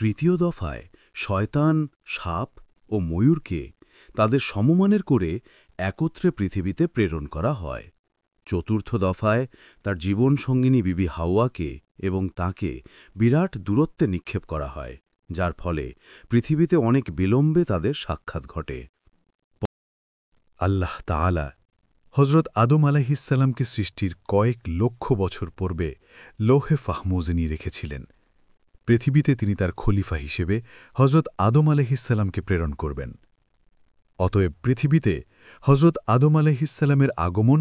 তৃতীয় দফায় শয়তান, সাপ ও ময়ূরকে তাদের সমমানের করে একত্রে পৃথিবীতে প্রেরণ করা হয়। চতুর্থ দফায় তার জীবনসঙ্গিনী বিবি হাওয়াকে এবং তাকে বিরাট দূরত্বে নিক্ষেপ করা হয়, যার ফলে পৃথিবীতে অনেক বিলম্বে তাদের সাক্ষাৎ ঘটে। আল্লাহ তাআলা হজরত আদম আলাইহিসসালামকে সৃষ্টির কয়েক লক্ষ বছর পূর্বে লৌহে মাহফুজে নিয়ে রেখেছিলেন। পৃথিবীতে তিনি তার খলিফা হিসেবে হজরত আদম আলাইহিসসালামকে প্রেরণ করবেন। অতএব পৃথিবীতে হজরত আদম আলাইহিসসালামের আগমন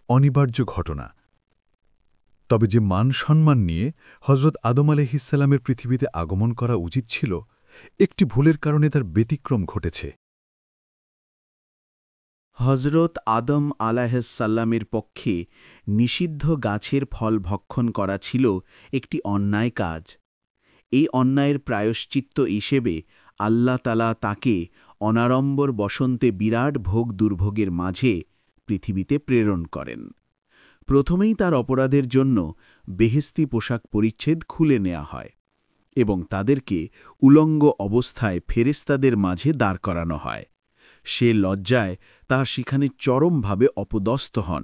অনিবার্য ঘটনা। তবে যে মান সম্মান নিয়ে হজরত আদম আলাইহিসসালামের পৃথিবীতে আগমন করা উচিত ছিল, একটি ভুলের কারণে তার ব্যতিক্রম ঘটেছে। হজরত আদম আলাইহিসসালামের পক্ষে নিষিদ্ধ গাছের ফল ভক্ষণ করা ছিল একটি অন্যায় কাজ। এই অন্যায়ের প্রায়শ্চিত্ত হিসেবে আল্লাহ তাআলা তাকে অনাড়ম্বর বসন্তে বিরাট ভোগ দুর্ভোগের মাঝে পৃথিবীতে প্রেরণ করেন। প্রথমেই তার অপরাধের জন্য বেহেশতি পোশাক পরিচ্ছেদ খুলে নেওয়া হয় এবং তাদেরকে উলঙ্গ অবস্থায় ফেরেশতাদের মাঝে দাঁড় করানো হয়। সে লজ্জায় তার সেখানে চরমভাবে অপদস্থ হন।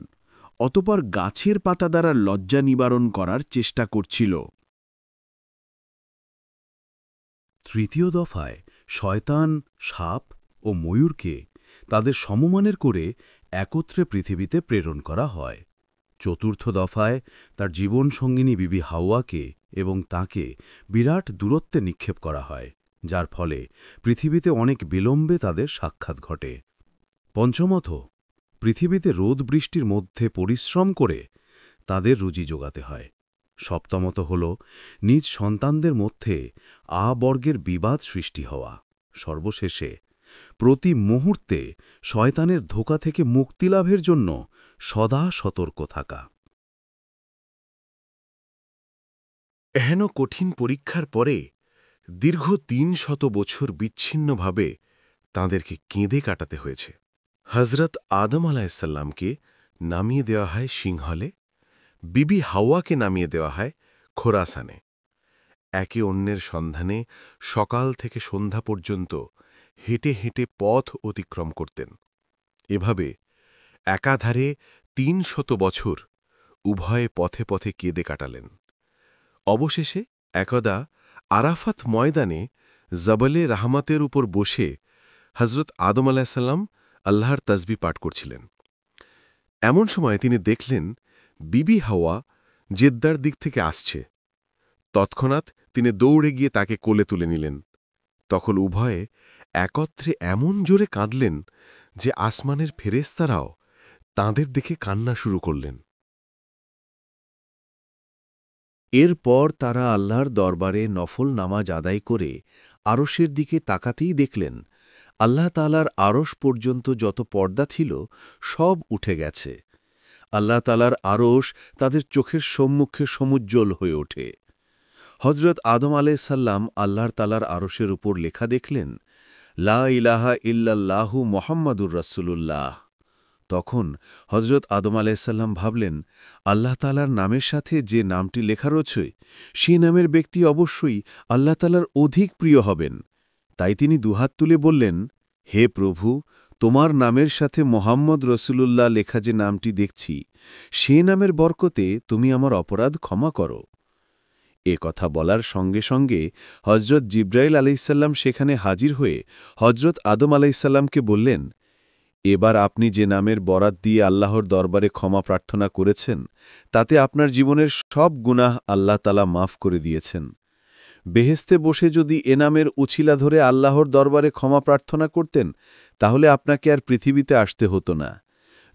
অতঃপর গাছের পাতা দ্বারা লজ্জা নিবারণ করার চেষ্টা করছিল। তৃতীয় দফায় শয়তান, সাপ ও ময়ূরকে তাদের সমমানের করে একত্রে পৃথিবীতে প্রেরণ করা হয়। চতুর্থ দফায় তার জীবনসঙ্গিনী বিবি হাওয়াকে এবং তাকে বিরাট দূরত্বে নিক্ষেপ করা হয়, যার ফলে পৃথিবীতে অনেক বিলম্বে তাদের সাক্ষাৎ ঘটে। পঞ্চমত, পৃথিবীতে রোদ বৃষ্টির মধ্যে পরিশ্রম করে তাদের রুজি যোগাতে হয়। সপ্তমত হল নিজ সন্তানদের মধ্যে বর্গের বিবাদ সৃষ্টি হওয়া। সর্বশেষে প্রতি মুহূর্তে শয়তানের ধোঁকা থেকে মুক্তিলাভের জন্য সদা সতর্ক থাকা। এহেন কঠিন পরীক্ষার পরে দীর্ঘ ৩০০ বছর বিচ্ছিন্নভাবে তাঁদেরকে কেঁদে কাটাতে হয়েছে। হজরত আদম আলাইহিসসালামকে নামিয়ে দেওয়া হয় সিংহলে, বিবি হাওয়াকে নামিয়ে দেওয়া হয় খোরাসানে। একে অন্যের সন্ধানে সকাল থেকে সন্ধ্যা পর্যন্ত হেঁটে হেঁটে পথ অতিক্রম করতেন। এভাবে একাধারে ৩০০ বছর উভয়ে পথে পথে কেঁদে কাটালেন। অবশেষে একদা আরাফাত ময়দানে জবলে রাহমাতের উপর বসে হজরত আদম আলাইহিসসালাম আল্লাহর তাসবিহ পাঠ করছিলেন। এমন সময় তিনি দেখলেন বিবি হাওয়া জেদ্দার দিক থেকে আসছে। তৎক্ষণাৎ তিনি দৌড়ে গিয়ে তাকে কোলে তুলে নিলেন। তখন উভয়ে একত্রে এমন জোরে কাঁদলেন যে আসমানের ফেরেশতারাও তাঁদের দেখে কান্না শুরু করলেন। এরপর তারা আল্লাহর দরবারে নফল নামাজ আদায় করে আরশের দিকে তাকাতেই দেখলেন আল্লাহ তাআলার আরশ পর্যন্ত যত পর্দা ছিল সব উঠে গেছে। আল্লাহ তাআলার আরশ তাদের চোখের সম্মুখে সমুজ্জ্বল হয়ে ওঠে। হজরত আদম আলাইহিসসালাম আল্লাহর তাআলার আরশের উপর লেখা দেখলেন, লা ইলাহা ইল্লাল্লাহু মুহাম্মাদুর রাসূলুল্লাহ। তখন হজরত আদম আলাইহিসসালাম ভাবলেন, আল্লাহ তাআলার নামের সাথে যে নামটি লেখা রয়েছে সেই নামের ব্যক্তি অবশ্যই আল্লাহ তাআলার অধিক প্রিয় হবেন। তাই তিনি দুহাত তুলে বললেন, হে প্রভু, তোমার নামের সাথে মুহাম্মদ রাসূলুল্লাহ লেখা যে নামটি দেখছি সে নামের বরকতে তুমি আমার অপরাধ ক্ষমা করো। এ কথা বলার সঙ্গে সঙ্গে হজরত জিবরাইল আলাইহিসসালাম সেখানে হাজির হয়ে হজরত আদম আলাইহিসসালামকে বললেন, এবার আপনি যে নামের বরাত দিয়ে আল্লাহর দরবারে ক্ষমা প্রার্থনা করেছেন তাতে আপনার জীবনের সব গুনাহ আল্লাহ তাআলা মাফ করে দিয়েছেন। বেহেশতে বসে যদি এ নামের উছিলা ধরে আল্লাহর দরবারে ক্ষমা প্রার্থনা করতেন তাহলে আপনাকে আর পৃথিবীতে আসতে হতো না।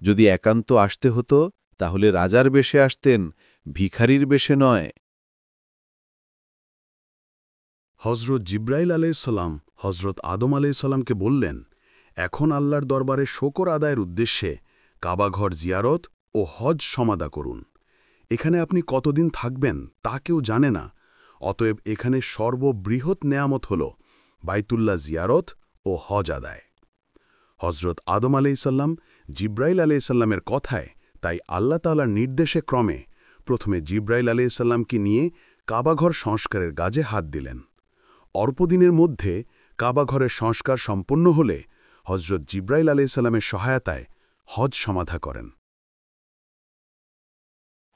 যদি একান্ত আসতে হতো তাহলে রাজার বেশে আসতেন, ভিখারির বেশে নয়। হজরত জিবরাইল আলাইহিসসালাম হজরত আদম আলাইহিসসালামকে বললেন, এখন আল্লাহর দরবারে শকর আদায়ের উদ্দেশ্যে কাবাঘর জিয়ারত ও হজ সমাদা করুন। এখানে আপনি কতদিন থাকবেন তা কেউ জানে না, অতএব এখানে সর্ববৃহৎ নেয়ামত হল বাইতুল্লাহ জিয়ারত ও হজ আদায়। হজরত আদম আলাইহিসসালাম জিবরাইল আলাইহিসসালামের কথায় তাই আল্লাহ তাআলার নির্দেশে ক্রমে প্রথমে জিবরাইল আলাইহিসসালামকে নিয়ে কাবাঘর সংস্কারের কাজে হাত দিলেন। অল্পদিনের মধ্যে কাবাঘরের সংস্কার সম্পন্ন হলে হজরত জিব্রাইল আলাইহিসসালামের সহায়তায় হজ সমাধা করেন।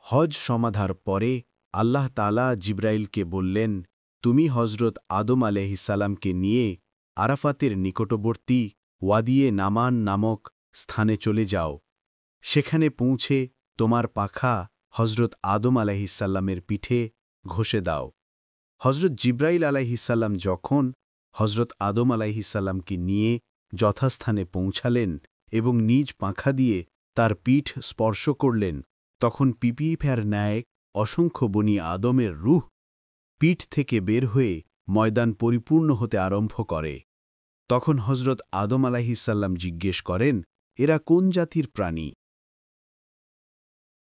হজ সমাধার পরে আল্লাহ তাআলা জিব্রাইলকে বললেন, তুমি হজরত আদম আলাইহিসসালামকে নিয়ে আরাফাতের নিকটবর্তী ওয়াদিয়ে নামান নামক স্থানে চলে যাও। সেখানে পৌঁছে তোমার পাখা হজরত আদম আলাইহিসসালামের পিঠে ঘষে দাও। হজরত জিব্রাইল আলাইহিসসালাম যখন হজরত আদম আলাইহিসসালামকে নিয়ে যথাস্থানে পৌঁছালেন এবং নিজ পাখা দিয়ে তার পিঠ স্পর্শ করলেন, তখন পিপিফের ন্যায় অসংখ্য বনি আদমের রূহ পিঠ থেকে বের হয়ে ময়দান পরিপূর্ণ হতে আরম্ভ করে। তখন হজরত আদম আলাইহিসসালাম জিজ্ঞেস করেন, এরা কোন জাতির প্রাণী?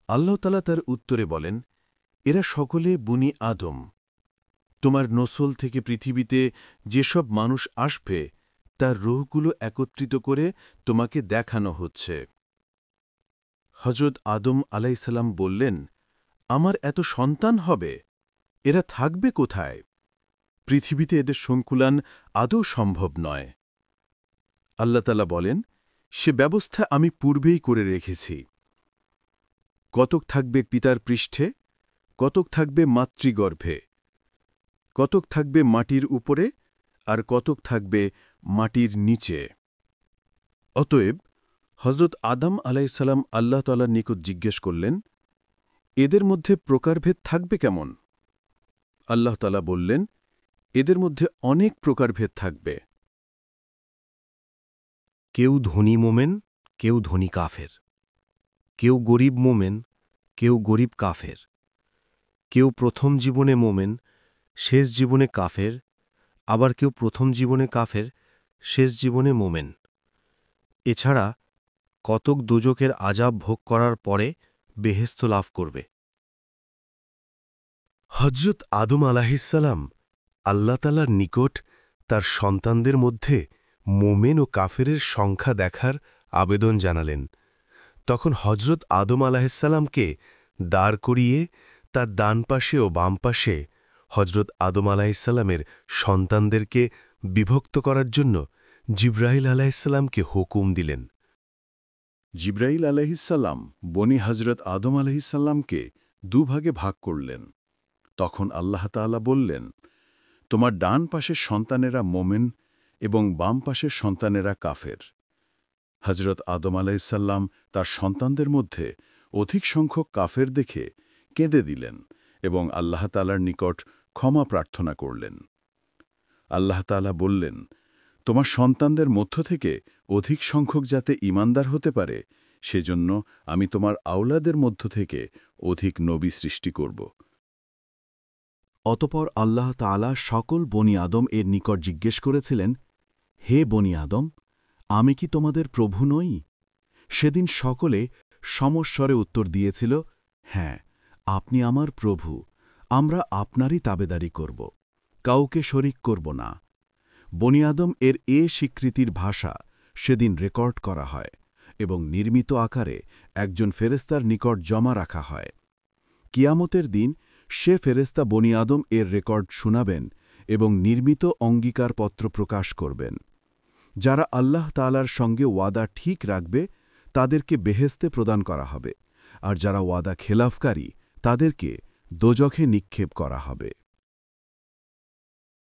আল্লাহ তাআলা তার উত্তরে বলেন, এরা সকলে বনি আদম। তোমার নসল থেকে পৃথিবীতে যেসব মানুষ আসবে তার রূহগুলো একত্রিত করে তোমাকে দেখানো হচ্ছে। হজরত আদম আলাইহিসসালাম বললেন, আমার এত সন্তান হবে, এরা থাকবে কোথায়? পৃথিবীতে এদের সংকুলান আদৌ সম্ভব নয়। আল্লাহ তাআলা বলেন, সে ব্যবস্থা আমি পূর্বেই করে রেখেছি। কতক থাকবে পিতার পৃষ্ঠে, কতক থাকবে মাতৃগর্ভে, কতক থাকবে মাটির উপরে, আর কতক থাকবে মাটির নিচে। অতএব হজরত আদম আলাইহিসসালাম আল্লাহ তাআলার নিকট জিজ্ঞেস করলেন, এদের মধ্যে প্রকারভেদ থাকবে কেমন? আল্লাহ তাআলা বললেন, এদের মধ্যে অনেক প্রকারভেদ থাকবে। কেউ ধনী মোমেন, কেউ ধনী কাফের, কেউ গরিব মোমেন, কেউ গরিব কাফের, কেউ প্রথম জীবনে মোমেন, শেষ জীবনে কাফের, আবার কেউ প্রথম জীবনে কাফের, শেষ জীবনে মোমেন। এছাড়া কতক দোজখের আযাব ভোগ করার পরে বেহেশত লাভ করবে। হজরত আদম আলাইহিসসালাম আল্লাহ তাআলার নিকট তার সন্তানদের মধ্যে মোমেন ও কাফেরের সংখ্যা দেখার আবেদন জানালেন। তখন হজরত আদম আলাইহিসসালামকে দাঁড় করিয়ে তার ডান পাশে ও বাম পাশে হজরত আদম আলাইহিসসালামের সন্তানদেরকে বিভক্ত করার জন্য জিব্রাইল আলাইহিসসালামকে হুকুম দিলেন। জিব্রাইল আলাইহিসসালাম বনি হজরত আদম আলাইহিসসালামকে দুভাগে ভাগ করলেন। তখন আল্লাহ তাআলা বললেন, তোমার ডান পাশের সন্তানেরা মোমেন এবং বাম পাশের সন্তানেরা কাফের। হজরত আদম আলাইহিসসালাম তার সন্তানদের মধ্যে অধিক সংখ্যক কাফের দেখে কেঁদে দিলেন এবং আল্লাহ তাআলার নিকট ক্ষমা প্রার্থনা করলেন। আল্লাহ তাআলা বললেন, তোমার সন্তানদের মধ্য থেকে অধিক সংখ্যক যাতে ঈমানদার হতে পারে, সেজন্য আমি তোমার আওলাদের মধ্য থেকে অধিক নবী সৃষ্টি করব। অতপর আল্লাহ তাআলা সকল বনি আদম এর নিকট জিজ্ঞেস করেছিলেন, হে বনি আদম, আমি কি তোমাদের প্রভু নই? সেদিন সকলে সমস্বরে উত্তর দিয়েছিল, হ্যাঁ, আপনি আমার প্রভু, আমরা আপনারই তাবেদারি করব, কাউকে শরিক করব না। বনি আদম এর এ স্বীকৃতির ভাষা সেদিন রেকর্ড করা হয় এবং নির্মিত আকারে একজন ফেরেশতার নিকট জমা রাখা হয়। কিয়ামতের দিন সে ফেরেশতা বনি আদম এর রেকর্ড শুনাবেন এবং নির্মিত অঙ্গীকারপত্র প্রকাশ করবেন। যারা আল্লাহ তাআলার সঙ্গে ওয়াদা ঠিক রাখবে তাদেরকে বেহেশতে প্রদান করা হবে, আর যারা ওয়াদা খেলাফকারী তাদেরকে দোজখে নিক্ষেপ করা হবে।